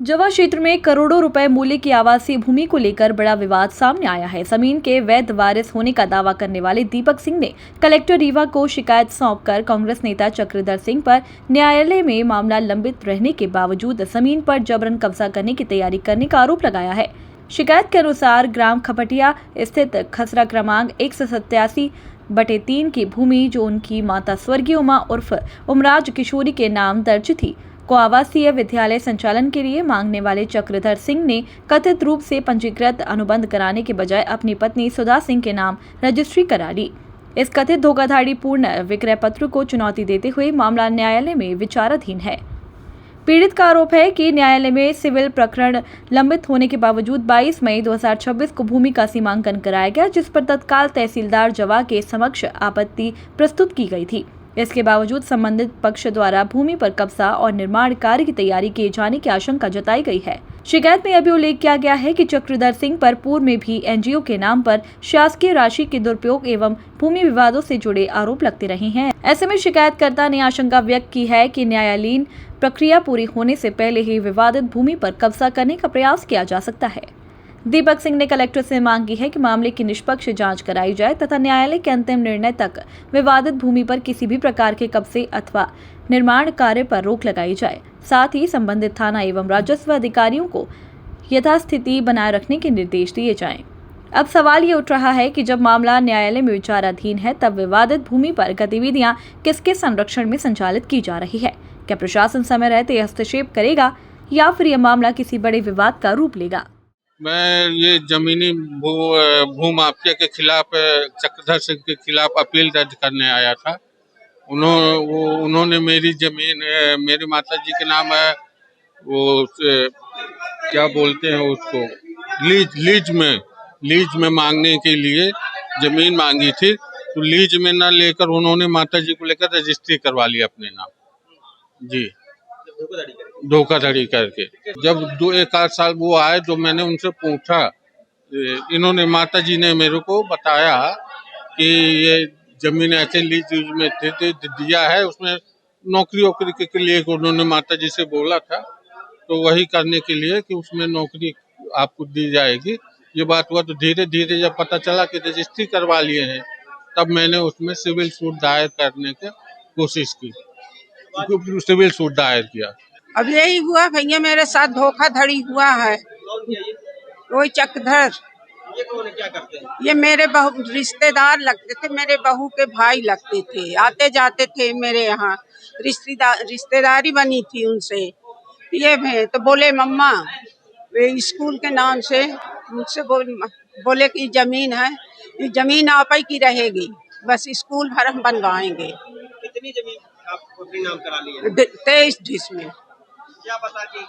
जवा क्षेत्र में करोड़ों रुपए मूल्य की आवासीय भूमि को लेकर बड़ा विवाद सामने आया है। जमीन के वैध वारिस होने का दावा करने वाले दीपक सिंह ने कलेक्टर रीवा को शिकायत सौंपकर कांग्रेस नेता चक्रधर सिंह पर न्यायालय में मामला लंबित रहने के बावजूद जमीन पर जबरन कब्जा करने की तैयारी करने का आरोप लगाया है। शिकायत के अनुसार ग्राम खपटिया स्थित खसरा क्रमांक 187/3 की भूमि जो उनकी माता स्वर्गीय उमा उर्फ उमराज किशोरी के नाम दर्ज थी को आवासीय विद्यालय संचालन के लिए मांगने वाले चक्रधर सिंह ने कथित रूप से पंजीकृत अनुबंध कराने के बजाय अपनी पत्नी सुधा सिंह के नाम रजिस्ट्री करा ली। इस कथित धोखाधड़ीपूर्ण विक्रय पत्र को चुनौती देते हुए मामला न्यायालय में विचाराधीन है। पीड़ित का आरोप है कि न्यायालय में सिविल प्रकरण लंबित होने के बावजूद 22 मई 2026 को भूमि का सीमांकन कराया गया, जिस पर तत्काल तहसीलदार जवा के समक्ष आपत्ति प्रस्तुत की गई थी। इसके बावजूद संबंधित पक्ष द्वारा भूमि पर कब्जा और निर्माण कार्य की तैयारी किए जाने की आशंका जताई गई है। शिकायत में यह भी उल्लेख किया गया है कि चक्रधर सिंह पर पूर्व में भी एनजीओ के नाम पर शासकीय राशि के दुरुपयोग एवं भूमि विवादों से जुड़े आरोप लगते रहे हैं। ऐसे में शिकायतकर्ता ने आशंका व्यक्त की है कि न्यायालयीन प्रक्रिया पूरी होने से पहले ही विवादित भूमि पर कब्जा करने का प्रयास किया जा सकता है। दीपक सिंह ने कलेक्टर से मांग की है कि मामले की निष्पक्ष जांच कराई जाए तथा न्यायालय के अंतिम निर्णय तक विवादित भूमि पर किसी भी प्रकार के कब्जे अथवा निर्माण कार्य पर रोक लगाई जाए। साथ ही संबंधित थाना एवं राजस्व अधिकारियों को यथास्थिति बनाए रखने के निर्देश दिए जाएं। अब सवाल ये उठ रहा है कि जब मामला न्यायालय में विचाराधीन है, तब विवादित भूमि पर गतिविधियां किसके संरक्षण में संचालित की जा रही है? क्या प्रशासन समय रहते हस्तक्षेप करेगा या फिर यह मामला किसी बड़े विवाद का रूप लेगा? मैं ये जमीनी भूमाफिया के खिलाफ चक्रधर सिंह के खिलाफ अपील दर्ज करने आया था। उन्होंने मेरी जमीन मेरी माता जी के नाम है, वो क्या बोलते हैं उसको, लीज में मांगने के लिए जमीन मांगी थी। तो लीज में न लेकर उन्होंने माता जी को लेकर रजिस्ट्री करवा ली अपने नाम। जी, धोखाधड़ी करके। जब 1 साल वो आए तो मैंने उनसे पूछा, इन्होंने माता जी ने मेरे को बताया कि ये जमीन ऐसे लीज में दिया है, उसमें नौकरी वोकरी के लिए उन्होंने माता जी से बोला था, तो वही करने के लिए कि उसमें नौकरी आपको दी जाएगी। ये बात हुआ तो धीरे धीरे जब पता चला कि रजिस्ट्री करवा लिए हैं, तब मैंने उसमें सिविल सूट दायर करने की कोशिश की, सिविल सूट दायर किया। अब यही हुआ भैया, मेरे साथ धोखाधड़ी हुआ है। कोई चक्रधर, ये कौन है, क्या करते हैं? ये मेरे बहू रिश्तेदार लगते थे, मेरे बहू के भाई लगते थे, आते जाते थे मेरे यहाँ, रिश्तेदारी बनी थी उनसे। ये तो बोले मम्मा वे स्कूल के नाम से मुझसे बोले कि जमीन है, ये जमीन आप ही की रहेगी, बस स्कूल भर हम बनवाएंगे। कितनी जमीन आप अपने नाम करा ली है? 23 जिसमें क्या बता के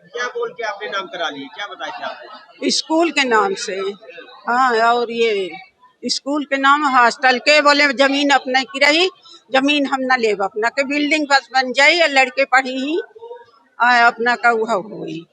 क्या बोल के आपने नाम करा ली, क्या बताया थे आपको? स्कूल के नाम से। हाँ, और ये स्कूल के नाम हॉस्टल के बोले जमीन अपने की रही, जमीन हम न लेब अपना के, बिल्डिंग बस बन जाये, लड़के पढ़ी ही अपना का हुई।